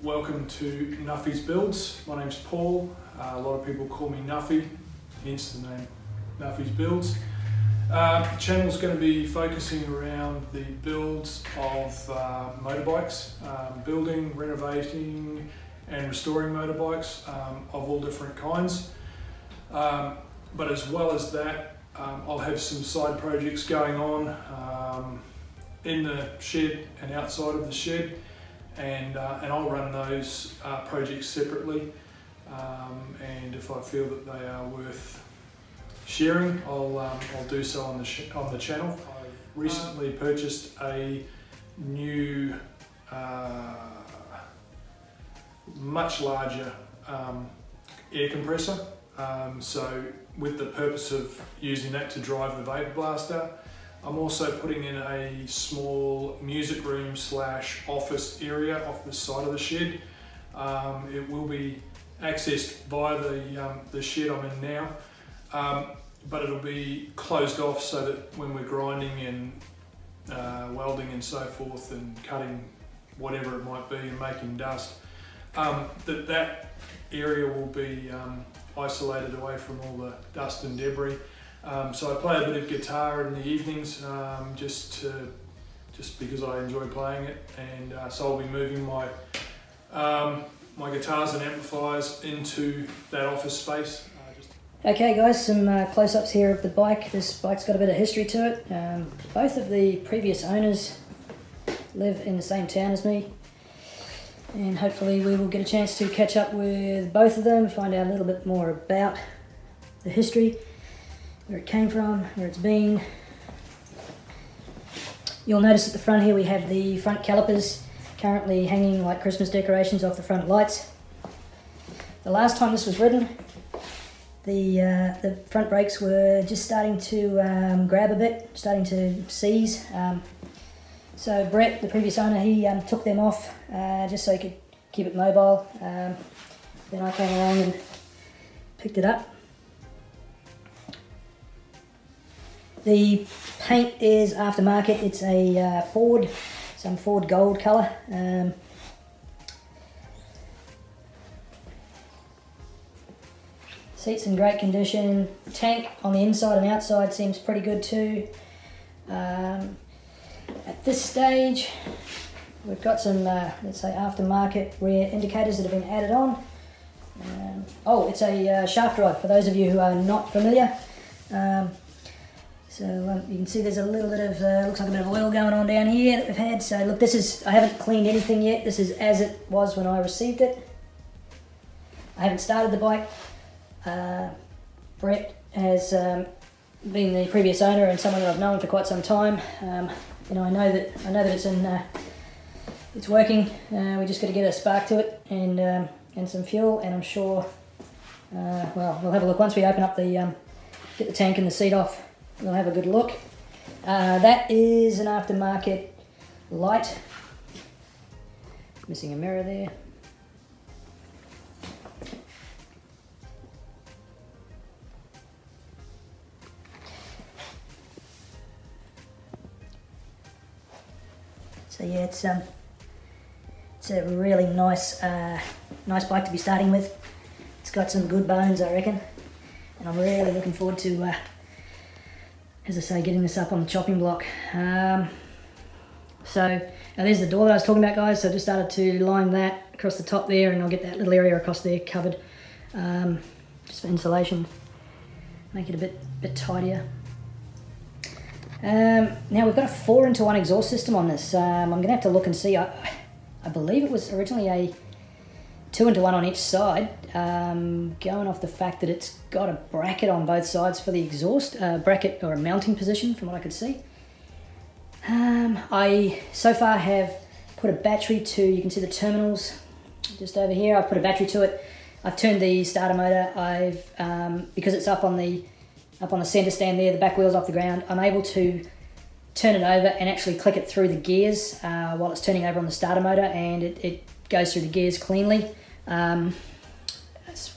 welcome to Nuffy's Builds. My name's Paul. A lot of people call me Nuffy, hence the name Nuffy's Builds. The channel's going to be focusing around the builds of motorbikes, building, renovating and restoring motorbikes of all different kinds. But as well as that, I'll have some side projects going on in the shed and outside of the shed, and I'll run those projects separately, and if I feel that they are worth sharing, I'll do so on the channel. I've recently purchased a new, much larger air compressor. So with the purpose of using that to drive the vapor blaster, I'm also putting in a small music room / office area off the side of the shed. It will be accessed via the shed I'm in now, but it'll be closed off so that when we're grinding and welding and so forth and cutting whatever it might be and making dust, that area will be isolated away from all the dust and debris. So I play a bit of guitar in the evenings, just because I enjoy playing it, and so I'll be moving my my guitars and amplifiers into that office space. Okay guys, some close-ups here of the bike. This bike's got a bit of history to it. Both of the previous owners live in the same town as me, and hopefully we will get a chance to catch up with both of them, find out a little bit more about the history, where it came from, where it's been. You'll notice at the front here we have the front calipers currently hanging like Christmas decorations off the front lights. The last time this was ridden, the front brakes were just starting to grab a bit, starting to seize. So Brett, the previous owner, he took them off just so he could keep it mobile. Then I came along and picked it up. The paint is aftermarket. It's a Ford, some Ford gold colour. Seats in great condition. Tank on the inside and outside seems pretty good too. At this stage, we've got some, let's say, aftermarket rear indicators that have been added on. Oh, it's a shaft drive for those of you who are not familiar. So you can see there's a little bit of, looks like a bit of oil going on down here that we've had. So look, this is, I haven't cleaned anything yet. This is as it was when I received it. I haven't started the bike. Brett has been the previous owner and someone that I've known for quite some time. You know, I know that it's in, it's working. We just got to get a spark to it and some fuel, and I'm sure. Well, we'll have a look once we open up the, get the tank and the seat off. We'll have a good look. That is an aftermarket light. Missing a mirror there. So yeah, it's a really nice nice bike to be starting with. It's got some good bones, I reckon, and I'm really looking forward to, as I say, getting this up on the chopping block. So now there's the door that I was talking about, guys. So I just started to line that across the top there, and I'll get that little area across there covered, just for insulation, make it a bit tidier. Now we've got a 4-into-1 exhaust system on this. I'm going to have to look and see. I believe it was originally a 2-into-1 on each side, going off the fact that it's got a bracket on both sides for the exhaust, bracket or a mounting position from what I could see. I so far have put a battery to, you can see the terminals just over here. I've put a battery to it. I've turned the starter motor. I've, because it's up on the center stand there, the back wheel's off the ground, I'm able to turn it over and actually click it through the gears while it's turning over on the starter motor, and it goes through the gears cleanly,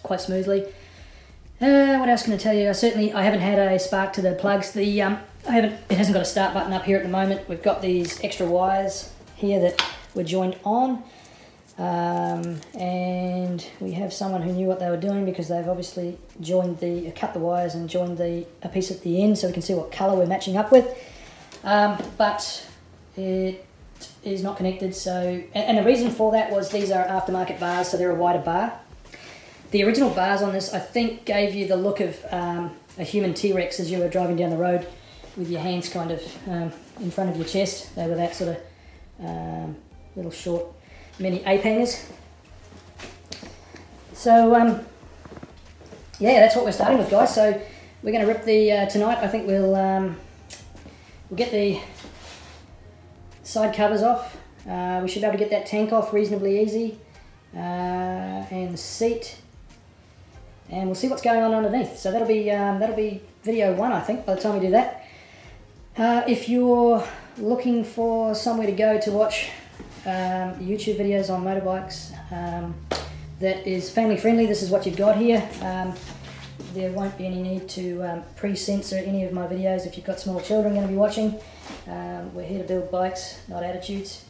quite smoothly. What else can I tell you? I haven't had a spark to the plugs. It hasn't got a start button up here at the moment. We've got these extra wires here that were joined on. and we have someone who knew what they were doing, because they've obviously cut the wires and joined a piece at the end so we can see what colour we're matching up with. But it is not connected, so, and the reason for that was these are aftermarket bars, so they're a wider bar. The original bars on this, I think, gave you the look of a human T-Rex as you were driving down the road with your hands kind of in front of your chest. They were that sort of little short mini ape hangers. So yeah, that's what we're starting with, guys. So we're going to rip the tonight. I think we'll get the side covers off. We should be able to get that tank off reasonably easy, and the seat, and we'll see what's going on underneath. So that'll be video 1, I think, by the time we do that. If you're looking for somewhere to go to watch YouTube videos on motorbikes that is family friendly, this is what you've got here. There won't be any need to pre-censor any of my videos if you've got small children going to be watching. We're here to build bikes, not attitudes.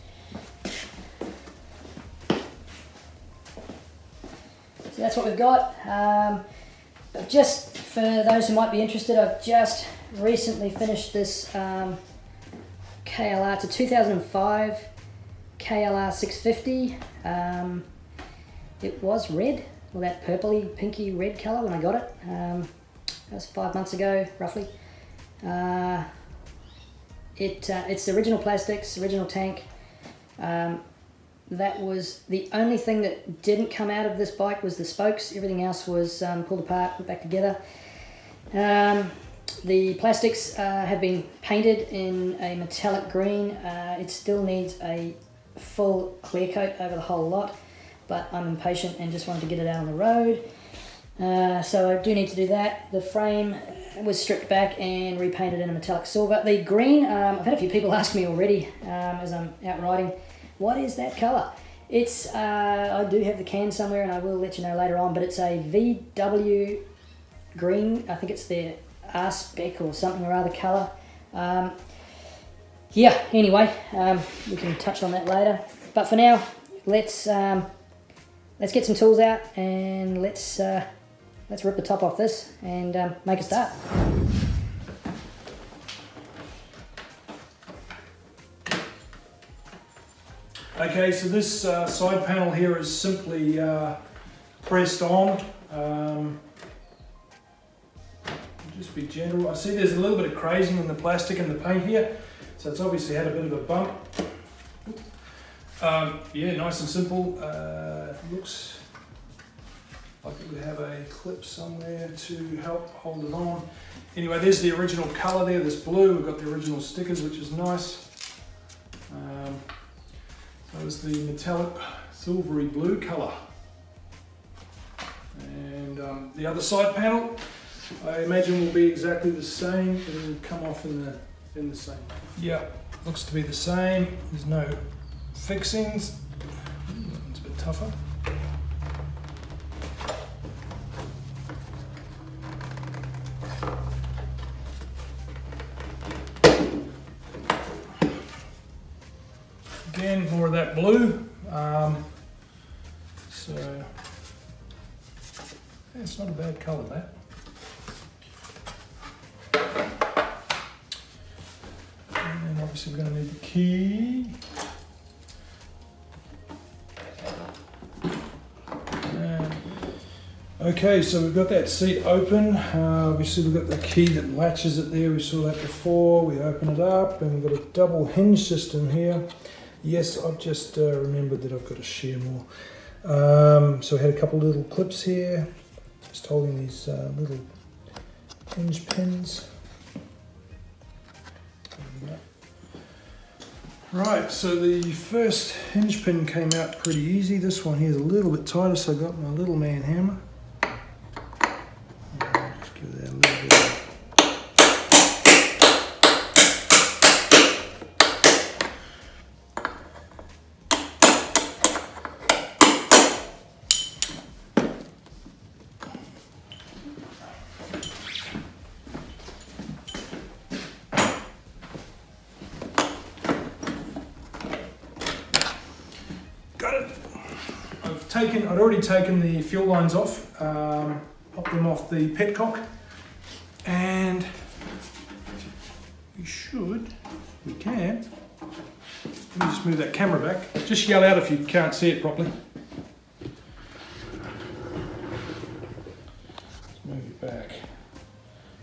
So that's what we've got. Just for those who might be interested, I've just recently finished this KLR. It's a 2005 KLR 650. It was red, or that purpley, pinky red colour when I got it. That was 5 months ago, roughly. It's the original plastics, original tank. That was the only thing that didn't come out of this bike was the spokes. Everything else was pulled apart, put back together. The plastics have been painted in a metallic green. It still needs a full clear coat over the whole lot, but I'm impatient and just wanted to get it out on the road. So I do need to do that. The frame was stripped back and repainted in a metallic silver. The green, I've had a few people ask me already as I'm out riding, what is that colour? It's, I do have the can somewhere and I will let you know later on, but it's a VW green. I think it's their R-Spec or something or other colour. Yeah, anyway, we can touch on that later. But for now, let's get some tools out and let's rip the top off this and make a start. Okay, so this side panel here is simply pressed on. Just be gentle. I see there's a little bit of crazing in the plastic and the paint here, so it's obviously had a bit of a bump. Yeah, nice and simple. Looks like it would have a clip somewhere to help hold it on. Anyway, there's the original colour there, this blue. We've got the original stickers, which is nice. That was the metallic silvery blue colour. And the other side panel, I imagine will be exactly the same. It will come off in the same. Yeah, looks to be the same. There's no fixings. It's a bit tougher. Again, more of that blue. So yeah, it's not a bad colour, that. And obviously we're going to need the key. Okay, so we've got that seat open. Obviously we've got the key that latches it there. We saw that before. We open it up and we've got a double hinge system here. Yes, I've just remembered that I've got to share more. So I had a couple little clips here, just holding these little hinge pins. Right, so the first hinge pin came out pretty easy. This one here is a little bit tighter, so I got my little man hammer. Just give that a little bit of got it. already taken the fuel lines off, popped them off the petcock, and we can. Let me just move that camera back. Just yell out if you can't see it properly. Let's move it back.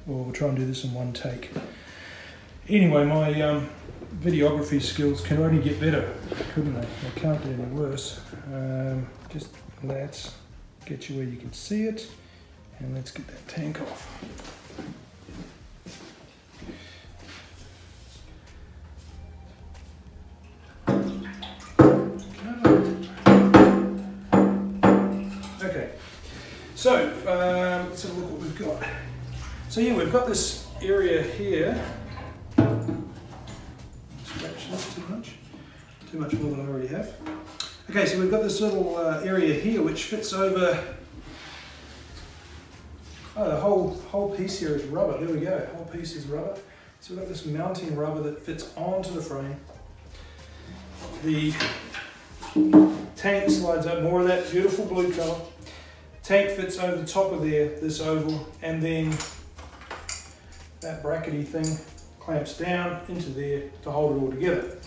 Well, we'll try and do this in one take. Anyway, my videography skills can only get better, couldn't they? They can't get any worse. Just let's get you where you can see it, and let's get that tank off. Okay, so let's have a look what we've got. So yeah, we've got this area here. Scratch that too much more than I already have. Okay, so we've got this little area here which fits over. Oh, the whole piece here is rubber. There we go. The whole piece is rubber. So we've got this mounting rubber that fits onto the frame. The tank slides up, more of that beautiful blue colour. Tank fits over the top of there, this oval, and then that brackety thing clamps down into there to hold it all together.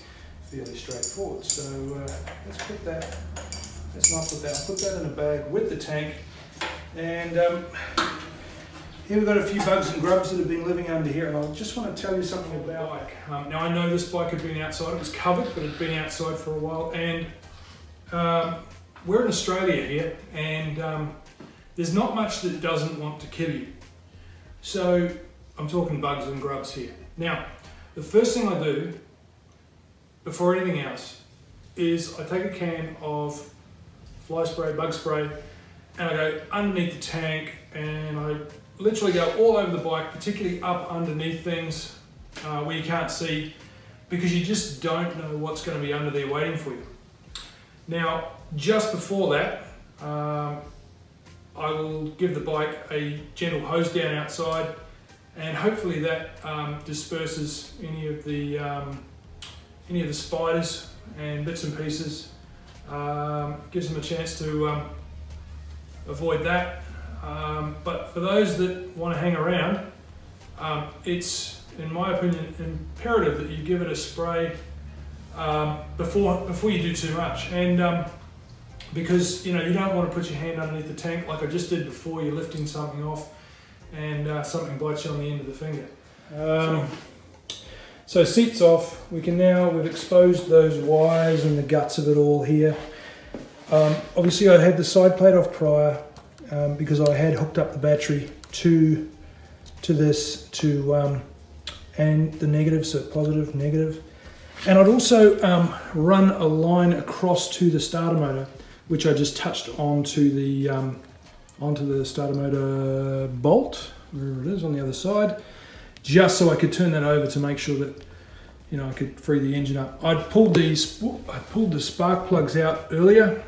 Fairly straightforward. So let's put that, let's not put that, I'll put that in a bag with the tank. And here we've got a few bugs and grubs that have been living under here, and I just want to tell you something about the bike. Now I know this bike had been outside, it was covered, but it had been outside for a while, and we're in Australia here, and there's not much that doesn't want to kill you. So I'm talking bugs and grubs here. Now, the first thing I do, before anything else, is I take a can of fly spray, bug spray, and I go underneath the tank, and I literally go all over the bike, particularly up underneath things where you can't see, because you just don't know what's going to be under there waiting for you. Now, just before that, I will give the bike a gentle hose down outside, and hopefully that disperses any of the spiders and bits and pieces. Gives them a chance to avoid that. But for those that want to hang around, it's, in my opinion, imperative that you give it a spray before you do too much. And because you don't want to put your hand underneath the tank like I just did before. You're lifting something off, and something bites you on the end of the finger. So seat's off. We've exposed those wires and the guts of it all here. Obviously I had the side plate off prior because I had hooked up the battery to this and the negative, so positive, negative. And I'd also run a line across to the starter motor, which I just touched onto the starter motor bolt, wherever it is on the other side, just so I could turn that over to make sure that I could free the engine up. I pulled the spark plugs out earlier.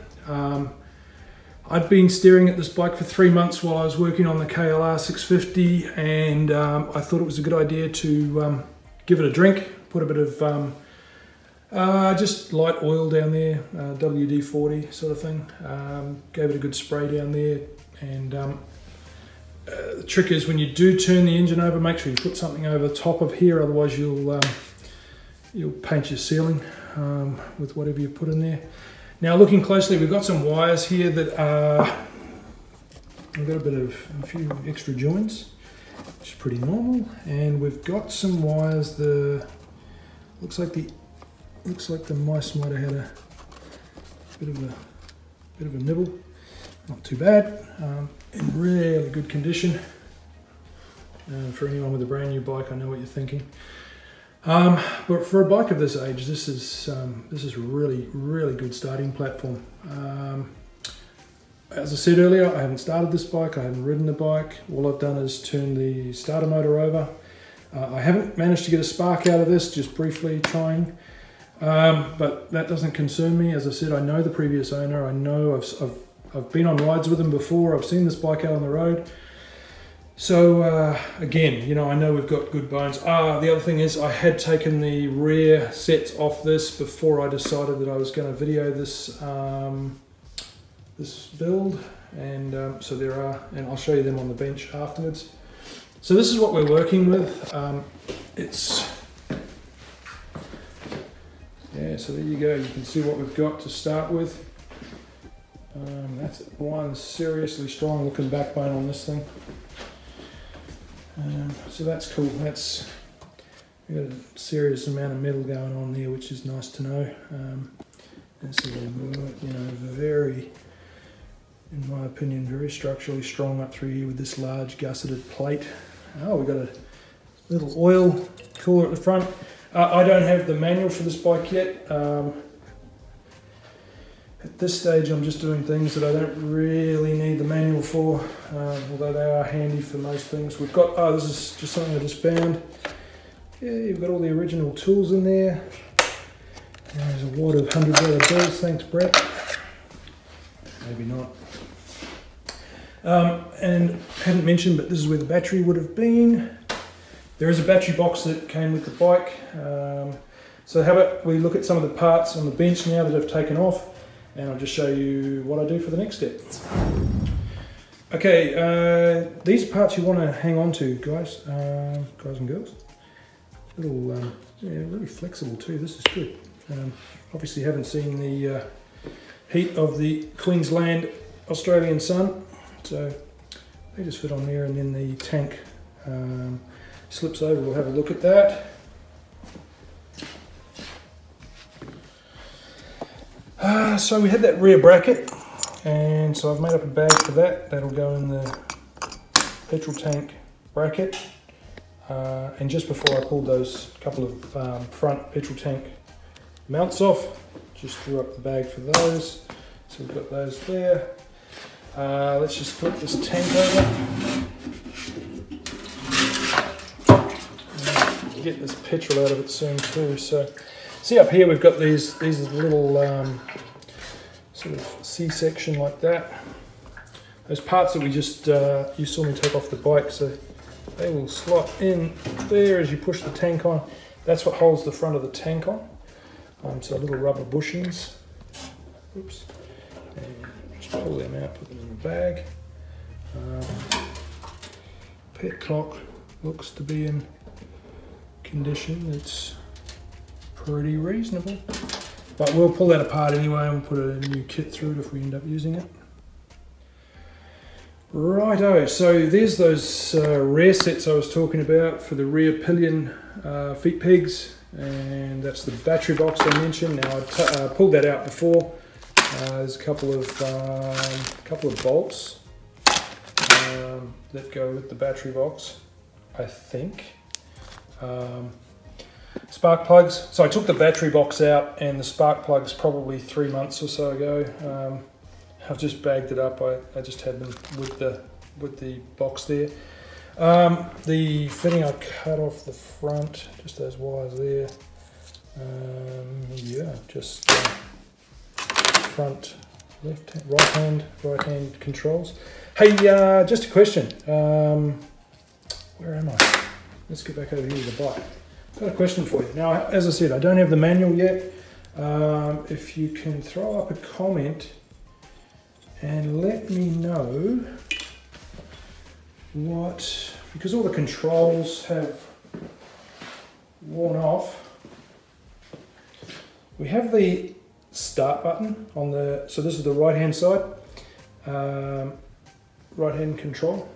I'd been steering at this bike for 3 months while I was working on the KLR 650, and I thought it was a good idea to give it a drink, put a bit of just light oil down there, WD-40 sort of thing. Gave it a good spray down there, and the trick is when you do turn the engine over, make sure you put something over the top of here, otherwise you'll paint your ceiling with whatever you put in there. Now looking closely, we've got some wires here that we've got a few extra joints, which is pretty normal, and we've got some wires. Looks like the mice might have had a bit of a nibble. Not too bad. In really good condition. For anyone with a brand new bike, I know what you're thinking. But for a bike of this age, this is really good starting platform. As I said earlier, I haven't started this bike, I haven't ridden the bike. All I've done is turn the starter motor over. I haven't managed to get a spark out of this, just briefly trying. But that doesn't concern me. As I said, I know the previous owner. I know I've been on rides with him before. I've seen this bike out on the road. So again, I know we've got good bones. The other thing is I had taken the rear sets off this before I decided that I was going to video this this build, and so there are, and I'll show you them on the bench afterwards. So this is what we're working with. Yeah, so there you go, you can see what we've got to start with. That's one seriously strong looking backbone on this thing. So that's cool. We've got a serious amount of metal going on there, which is nice to know. And so, very, in my opinion, very structurally strong up through here with this large gusseted plate. Oh, we've got a little oil cooler at the front. I don't have the manual for this bike yet. At this stage I'm just doing things that I don't really need the manual for, although they are handy for most things. We've got, this is just something I just found. Yeah, you've got all the original tools in there. There's a wad of $100 bills, thanks Brett. Maybe not. And I hadn't mentioned, but this is where the battery would have been. There is a battery box that came with the bike. So how about we look at some of the parts on the bench now that I've taken off, and I'll just show you what I do for the next step. Okay, these parts you want to hang on to, guys and girls. Little, yeah, really flexible too. This is good. Obviously haven't seen the heat of the Queensland Australian sun, so they just fit on there, and then the tank slips over. We'll have a look at that. So we had that rear bracket, and so I've made up a bag for that. That'll go in the petrol tank bracket. And just before I pulled those couple of front petrol tank mounts off, just threw up the bag for those. So we've got those there. Let's just flip this tank over. Get this petrol out of it soon too. So see up here we've got these little sort of C-section like that. Those parts that we just you saw me take off the bike, so they will slot in there as you push the tank on. That's what holds the front of the tank on. So little rubber bushings. Oops. And just pull them out, put them in the bag. Pet clock looks to be in condition. It's pretty reasonable. But we'll pull that apart anyway and we'll put a new kit through it if we end up using it. Righto, so there's those rear sets I was talking about for the rear pillion feet pegs, and that's the battery box I mentioned. Now I pulled that out before. There's a couple of bolts that go with the battery box, I think. Spark plugs. So I took the battery box out, and the spark plugs probably 3 months or so ago. I've just bagged it up. I just had them with the box there. The fitting I cut off the front, just those wires there. Yeah, just front, right hand controls. Hey, just a question. Where am I? Let's get back over here to the bike. I've got a question for you. Now, as I said, I don't have the manual yet. If you can throw up a comment and let me know what, because all the controls have worn off. We have the start button on the, so this is the right hand side, right hand control.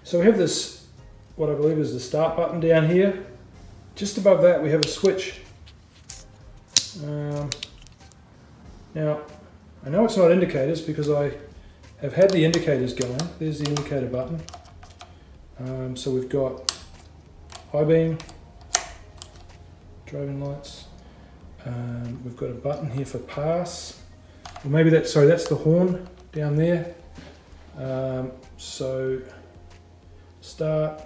So we have this, what I believe is the start button down here. Just above that we have a switch. Now, I know it's not indicators because I have had the indicators going. There's the indicator button. So we've got high beam, driving lights. We've got a button here for pass. Or maybe that's, sorry, that's the horn down there. So start,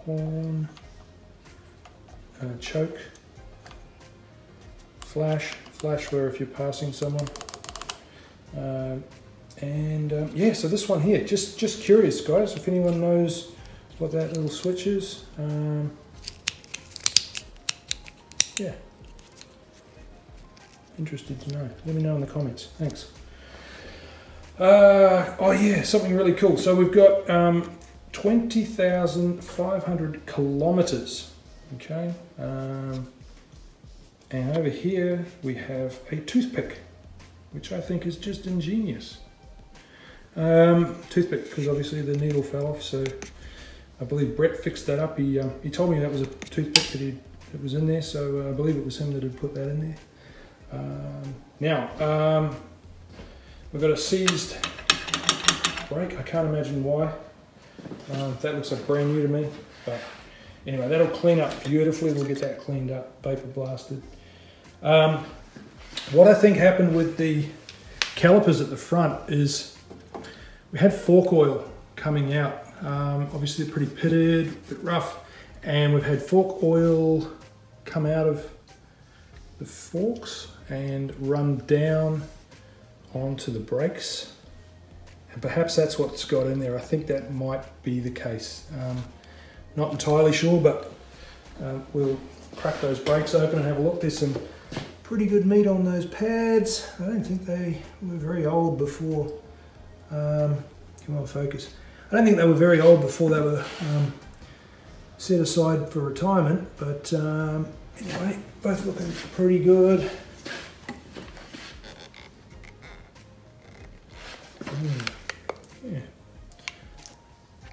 horn, choke, flash where if you're passing someone. Yeah, so this one here, just curious guys, if anyone knows what that little switch is. Yeah. Interested to know. Let me know in the comments. Thanks. Oh yeah, something really cool. So we've got 20,500 kilometers. Okay. And over here we have a toothpick, which I think is just ingenious. Toothpick, because obviously the needle fell off, so I believe Brett fixed that up. He told me that was a toothpick that was in there, so I believe it was him that had put that in there. Now, we've got a seized brake. I can't imagine why. That looks like brand new to me, but anyway, that'll clean up beautifully. We'll get that cleaned up, vapor blasted. What I think happened with the calipers at the front is we had fork oil coming out. Obviously pretty pitted, a bit rough, and we've had fork oil come out of the forks and run down onto the brakes, and perhaps that's what's got in there. I think that might be the case. Not entirely sure, but we'll crack those brakes open and have a look. There's some pretty good meat on those pads. I don't think they were very old before. Come on, focus. I don't think they were very old before they were set aside for retirement, but anyway, both looking pretty good. Yeah.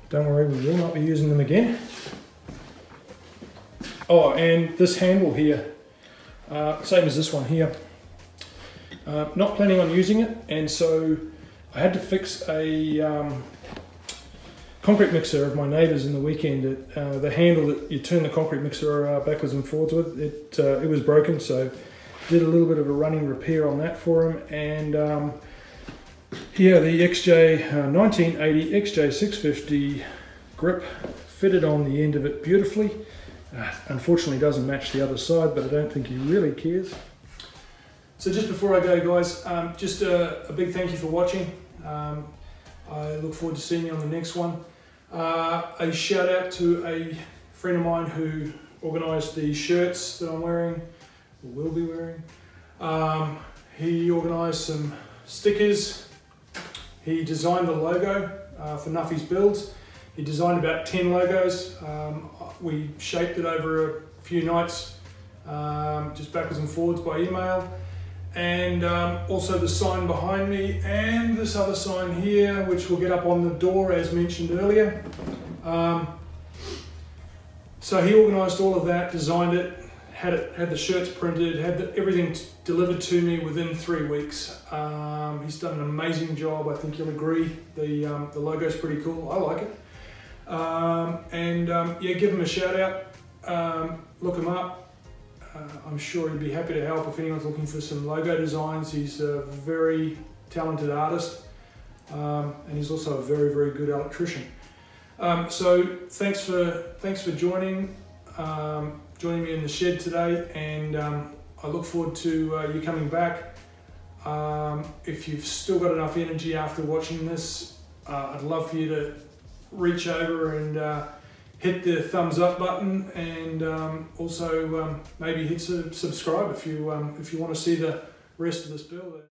Don't worry, we will not be using them again. Oh, and this handle here, same as this one here. Not planning on using it, and so I had to fix a concrete mixer of my neighbours in the weekend. The handle that you turn the concrete mixer backwards and forwards with, it was broken, so did a little bit of a running repair on that for him. And here, the 1980 XJ650 grip fitted on the end of it beautifully. Unfortunately doesn't match the other side, but I don't think he really cares. So just before I go, guys, just a big thank you for watching. I look forward to seeing you on the next one. A shout out to a friend of mine who organised the shirts that I'm wearing, or will be wearing. He organised some stickers. He designed the logo for Nuffy's Builds. He designed about 10 logos. We shaped it over a few nights, just backwards and forwards by email. And also the sign behind me, and this other sign here, which we'll get up on the door as mentioned earlier. So he organised all of that, designed it, had the shirts printed, had everything delivered to me within 3 weeks. He's done an amazing job. I think you'll agree. The logo's pretty cool. I like it. Yeah, give him a shout out. Look him up. I'm sure he'd be happy to help if anyone's looking for some logo designs. He's a very talented artist, and he's also a very, very good electrician. So thanks for joining me in the shed today, and I look forward to you coming back. If you've still got enough energy after watching this, I'd love for you to reach over and hit the thumbs up button, and also maybe hit subscribe if you want to see the rest of this build.